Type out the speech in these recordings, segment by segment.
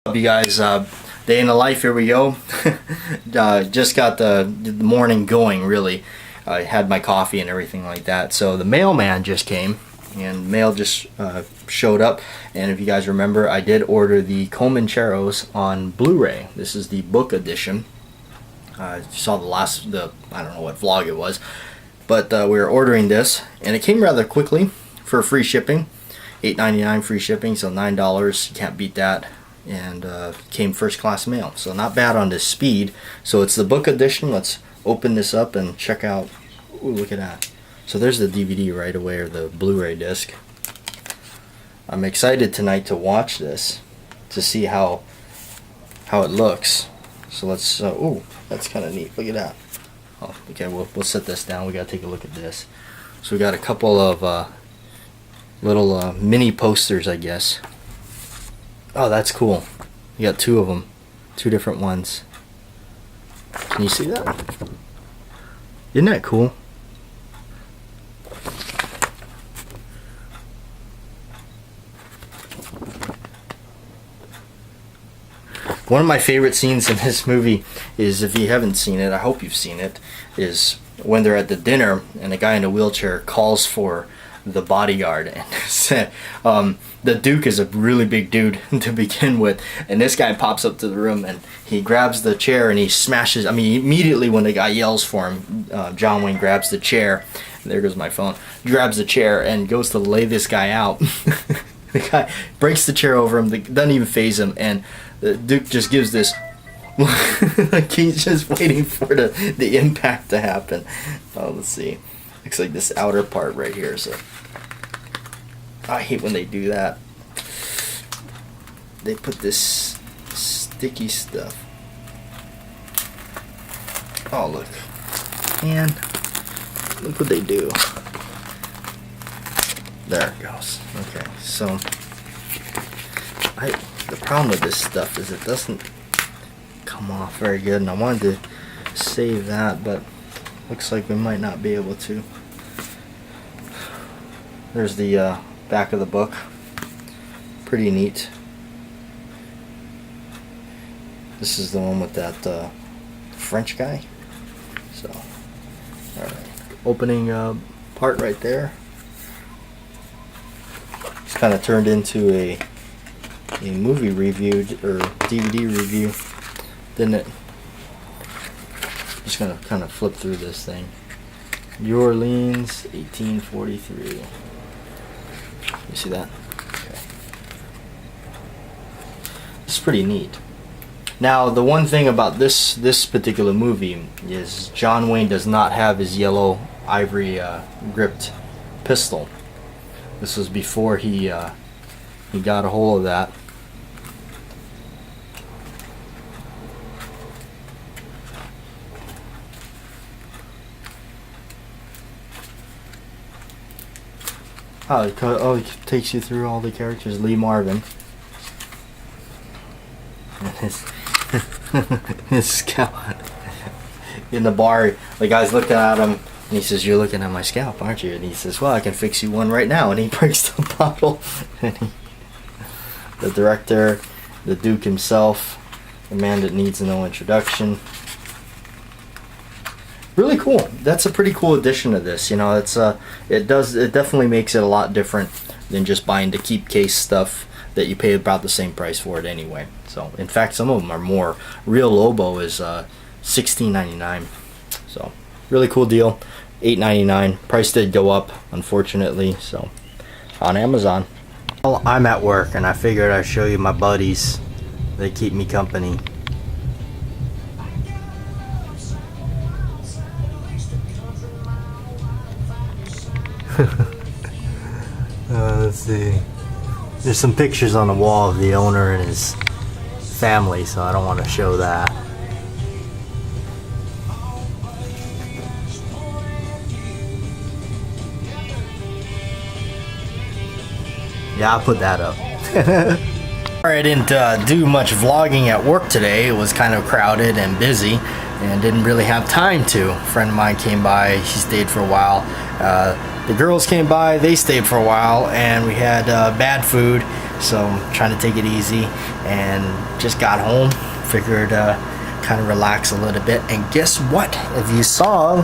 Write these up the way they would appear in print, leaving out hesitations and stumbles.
Up you guys, day in the life, here we go. Just got the morning going, really. I had my coffee and everything like that. So the mailman just came and mail just showed up, and if you guys remember, I did order the Comancheros on Blu-ray. This is the book edition. I saw I don't know what vlog it was, but we were ordering this and it came rather quickly for free shipping. $8.99 free shipping, so $9. You can't beat that. And came first class mail, so not bad on this speed. So it's the book edition. Let's open this up and check out. Ooh, look at that. So there's the DVD right away, or the Blu-ray disc. I'm excited tonight to watch this, to see how it looks. So let's ooh, that's kind of neat. Look at that. Oh, okay, we'll set this down. We gotta take a look at this. So we got a couple of little mini posters, I guess. Oh, that's cool. You got two of them. Two different ones. Can you see that? Isn't that cool? One of my favorite scenes in this movie is, if you haven't seen it, I hope you've seen it, is when they're at the dinner and the guy in the wheelchair calls for the bodyguard, and said, the Duke is a really big dude to begin with, and this guy pops up to the room and he grabs the chair and he smashes. I mean, immediately when the guy yells for him, John Wayne grabs the chair. There goes my phone. Grabs the chair and goes to lay this guy out. The guy breaks the chair over him. Doesn't even faze him, and the Duke just gives this. Like he's just waiting for the impact to happen. Oh, let's see. Looks like this outer part right here. So I hate when they do that. They put this sticky stuff. Oh, look. Man, look what they do. There it goes. Okay, so the problem with this stuff is it doesn't come off very good, and I wanted to save that, but looks like we might not be able to. There's the back of the book. Pretty neat. This is the one with that French guy. So, alright. Opening part right there. It's kind of turned into a movie review, or DVD review, didn't it? Just gonna kind of flip through this thing. New Orleans, 1843. You see that? Okay. It's pretty neat. Now, the one thing about this particular movie is John Wayne does not have his yellow ivory gripped pistol. This was before he got a hold of that. Oh, it takes you through all the characters. Lee Marvin. And his scalp. In the bar, the guy's looking at him, and he says, "You're looking at my scalp, aren't you?" And he says, "Well, I can fix you one right now." And he breaks the bottle. And the director, the Duke himself, the man that needs no introduction. Really cool. That's a pretty cool addition to this. You know, it definitely makes it a lot different than just buying the keep case stuff that you pay about the same price for it anyway. So, in fact, some of them are more. Real Lobo is $16.99. So, really cool deal. $8.99. Price did go up, unfortunately. So, on Amazon. Well, I'm at work, and I figured I'd show you my buddies. They keep me company. Let's see. There's some pictures on the wall of the owner and his family, so I don't want to show that. Yeah, I'll put that up. Alright, I didn't do much vlogging at work today. It was kind of crowded and busy, and didn't really have time to. A friend of mine came by, he stayed for a while. The girls came by, they stayed for a while, and we had bad food. so I'm trying to take it easy, and just got home, figured kind of relax a little bit. And guess what? As you saw,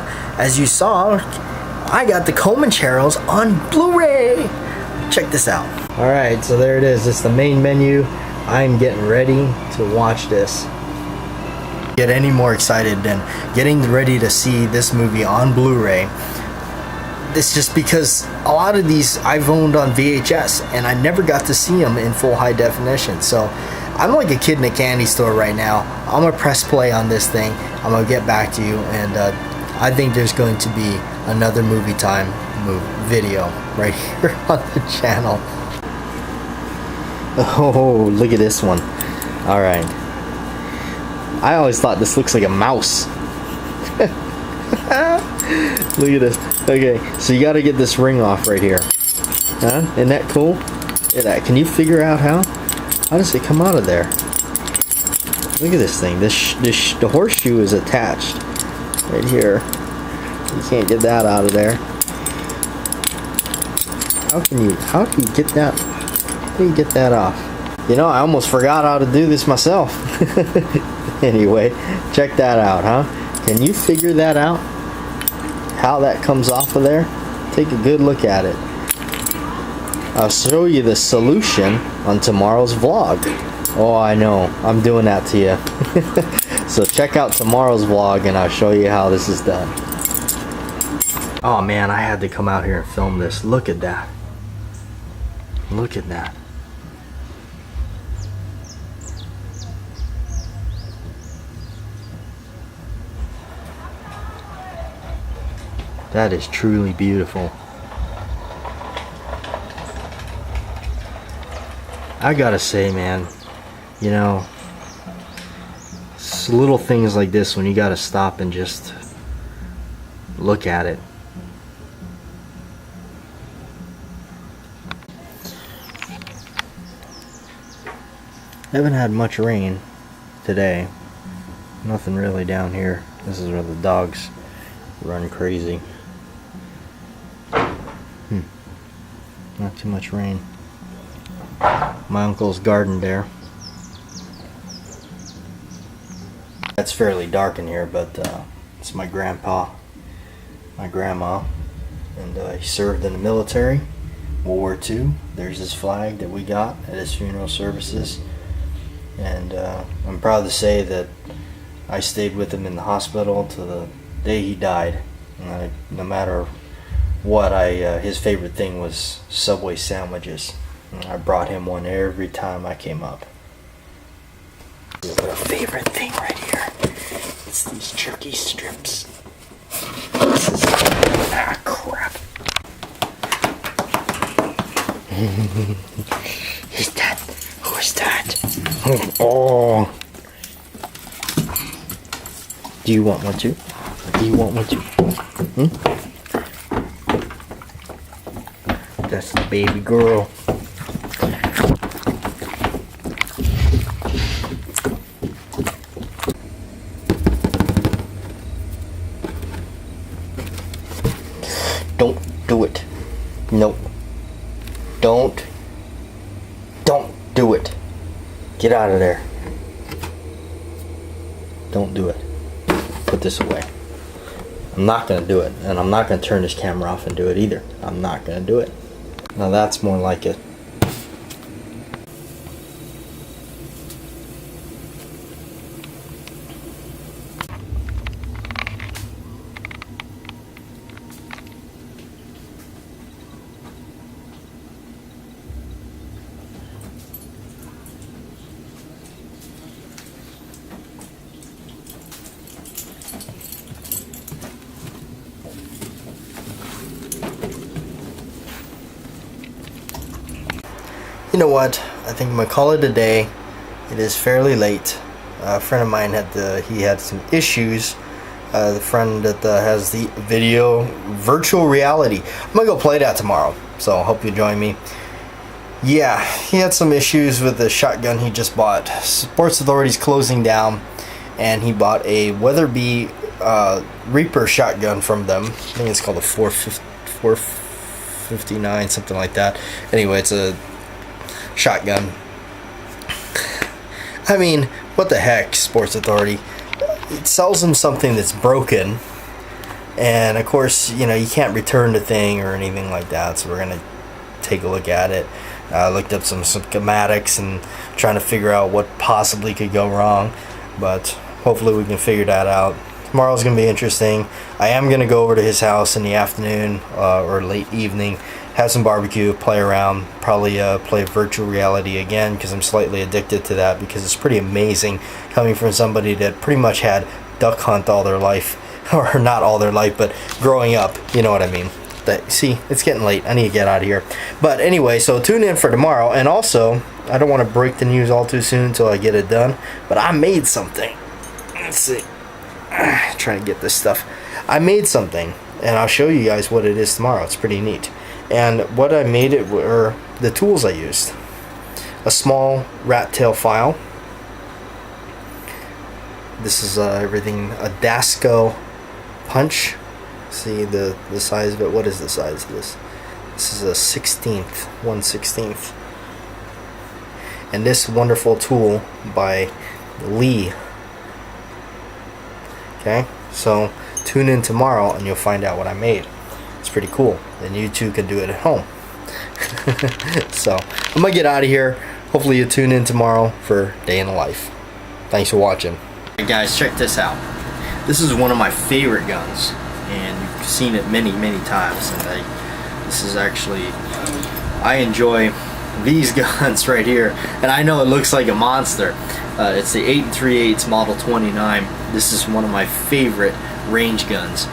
I got the Comancheros on Blu-ray. Check this out. All right, so there it is. It's the main menu. I'm getting ready to watch this. Get any more excited than getting ready to see this movie on Blu-ray. It's just because a lot of these I've owned on VHS, and I never got to see them in full high definition. So I'm like a kid in a candy store right now. I'm gonna press play on this thing. I'm gonna get back to you, and I think there's going to be another movie time video right here on the channel. Oh, look at this one. All right. I always thought this looks like a mouse. Look at this. Okay, so you got to get this ring off right here. Huh? Isn't that cool? Look at that. Can you figure out how? How does it come out of there? Look at this thing. The horseshoe is attached right here. You can't get that out of there. How do you get that? How do you get that off? You know, I almost forgot how to do this myself. Anyway, check that out, huh? Can you figure that out? How that comes off of there? Take a good look at it. I'll show you the solution on tomorrow's vlog. Oh, I know. I'm doing that to you. So check out tomorrow's vlog and I'll show you how this is done. Oh man, I had to come out here and film this. Look at that. Look at that. That is truly beautiful. I gotta say, man, you know, it's little things like this when you gotta stop and just look at it. Haven't had much rain today. Nothing really down here. This is where the dogs run crazy. Not too much rain. My uncle's garden there. It's fairly dark in here, but it's my grandpa, my grandma, and he served in the military, World War II. There's his flag that we got at his funeral services, and I'm proud to say that I stayed with him in the hospital till the day he died. And no matter what, his favorite thing was Subway sandwiches. And I brought him one every time I came up. A favorite thing right here. It's these jerky strips. This is crap. Who's that? Who's that? Oh. Do you want one too? Do you want one too? That's the baby girl. Don't do it. No. Don't do it. Get out of there. Don't do it. Put this away. I'm not going to do it, and I'm not going to turn this camera off and do it either. I'm not going to do it. Now that's more like it. You know what? I think I'm gonna call it a day. It is fairly late. A friend of mine had some issues. The friend that has the video virtual reality. I'm gonna go play that tomorrow. So I hope you join me. Yeah, he had some issues with the shotgun he just bought. Sports Authority's closing down, and he bought a Weatherby Reaper shotgun from them. I think it's called a 459, something like that. Anyway, it's a shotgun. I mean, what the heck, Sports Authority? It sells them something that's broken, and of course, you know, you can't return the thing or anything like that, so we're gonna take a look at it. I looked up some schematics and trying to figure out what possibly could go wrong, but hopefully we can figure that out. Tomorrow's gonna be interesting. I am gonna go over to his house in the afternoon or late evening, have some barbecue, play around, probably play virtual reality again, because I'm slightly addicted to that, because it's pretty amazing coming from somebody that pretty much had duck hunt all their life, or not all their life, but growing up, you know what I mean. See, it's getting late. I need to get out of here. But anyway, so tune in for tomorrow. And also, I don't want to break the news all too soon until I get it done, but I made something. Let's see. Trying to get this stuff. I made something, and I'll show you guys what it is tomorrow. It's pretty neat. And what I made it were the tools I used. A small rat tail file. This is everything. A Dasco punch. See the size of it. What is the size of this? This is a 1/16. And this wonderful tool by Lee. Okay, so tune in tomorrow and you'll find out what I made. It's pretty cool, and you too can do it at home. So I'm gonna get out of here. Hopefully you tune in tomorrow for Day in the Life. Thanks for watching. Hey guys, check this out. This is one of my favorite guns, and you've seen it many times, and this is actually, I enjoy these guns right here, and I know it looks like a monster. It's the 8 3/8 Model 29. This is one of my favorite range guns.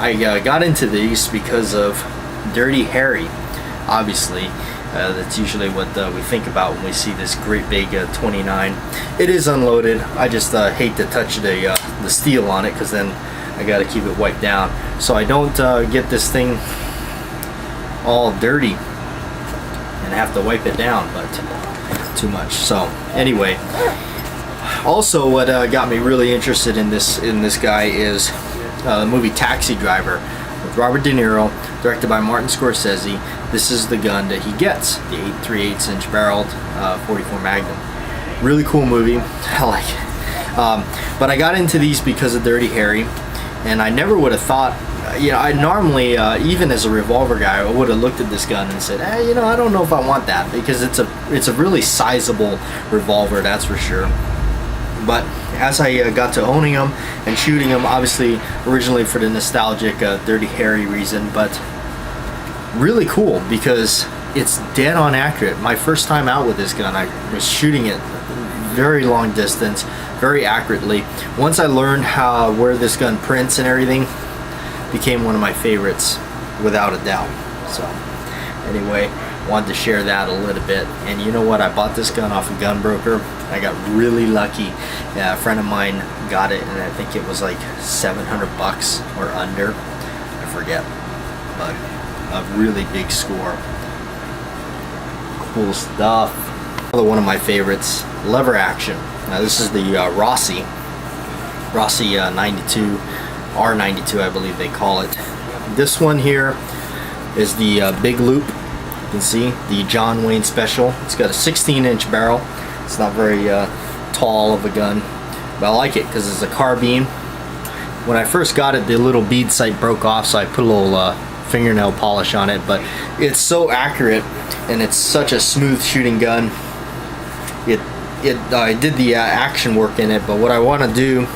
I got into these because of Dirty Harry, obviously. That's usually what we think about when we see this great big 29. It is unloaded. I just hate to touch the steel on it, because then I got to keep it wiped down, so I don't get this thing all dirty and have to wipe it down, but too much. So anyway, also what got me really interested in this guy is the movie Taxi Driver with Robert De Niro, directed by Martin Scorsese. This is the gun that he gets, the 8 3/8 inch barreled 44 Magnum. Really cool movie. I like it. But I got into these because of Dirty Harry, and I never would have thought, you know, I normally, even as a revolver guy, I would have looked at this gun and said, you know, I don't know if I want that, because it's a really sizable revolver, that's for sure. But as I got to owning them and shooting them, obviously originally for the nostalgic Dirty Harry reason, but really cool because it's dead on accurate. My first time out with this gun, I was shooting it very long distance, very accurately. Once I learned where this gun prints and everything, became one of my favorites without a doubt. So anyway, wanted to share that a little bit. And you know what, I bought this gun off a gun broker. I got really lucky. A friend of mine got it, and I think it was like 700 bucks or under, I forget, but a really big score. Cool stuff. Another one of my favorites, lever action. Now this is the Rossi 92, R92 I believe they call it. This one here is the big loop. You can see the John Wayne Special. It's got a 16-inch barrel. It's not very tall of a gun, but I like it because it's a carbine. When I first got it, the little bead sight broke off, so I put a little fingernail polish on it, but it's so accurate and it's such a smooth shooting gun. I did the action work in it, but what I want to do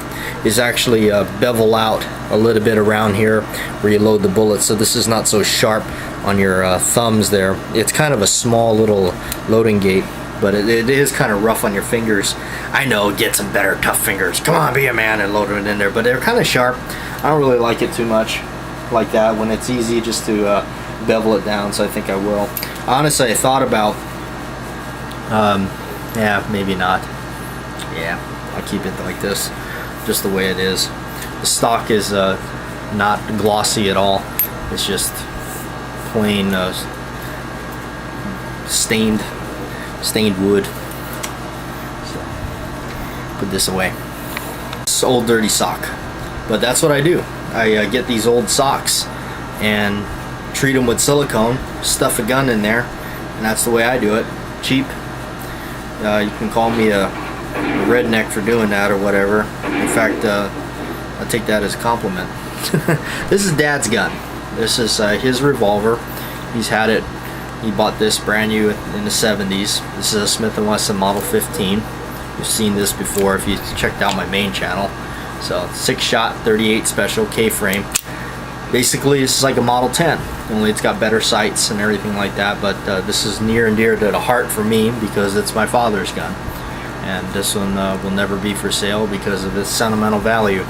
is actually bevel out a little bit around here where you load the bullets, so this is not so sharp on your thumbs there. It's kind of a small little loading gate, but it is kind of rough on your fingers. I know, get some better tough fingers. Come on, be a man and load it in there, but they're kind of sharp. I don't really like it too much like that when it's easy just to bevel it down, so I think I will. Honestly, I thought about yeah, maybe not. Yeah, I'll keep it like this, just the way it is. The stock is not glossy at all. It's just plain stained wood. So put this away. It's old dirty sock, but that's what I do. I get these old socks and treat them with silicone, stuff a gun in there, and that's the way I do it. cheap. You can call me a redneck for doing that or whatever. In fact, I take that as a compliment. This is Dad's gun. This is his revolver. He's had it. He bought this brand new in the 70s. This is a Smith & Wesson Model 15. You've seen this before if you checked out my main channel. So 6-shot, 38 special K-frame. Basically, this is like a Model 10, only it's got better sights and everything like that. But this is near and dear to the heart for me because it's my father's gun, and this one will never be for sale because of its sentimental value.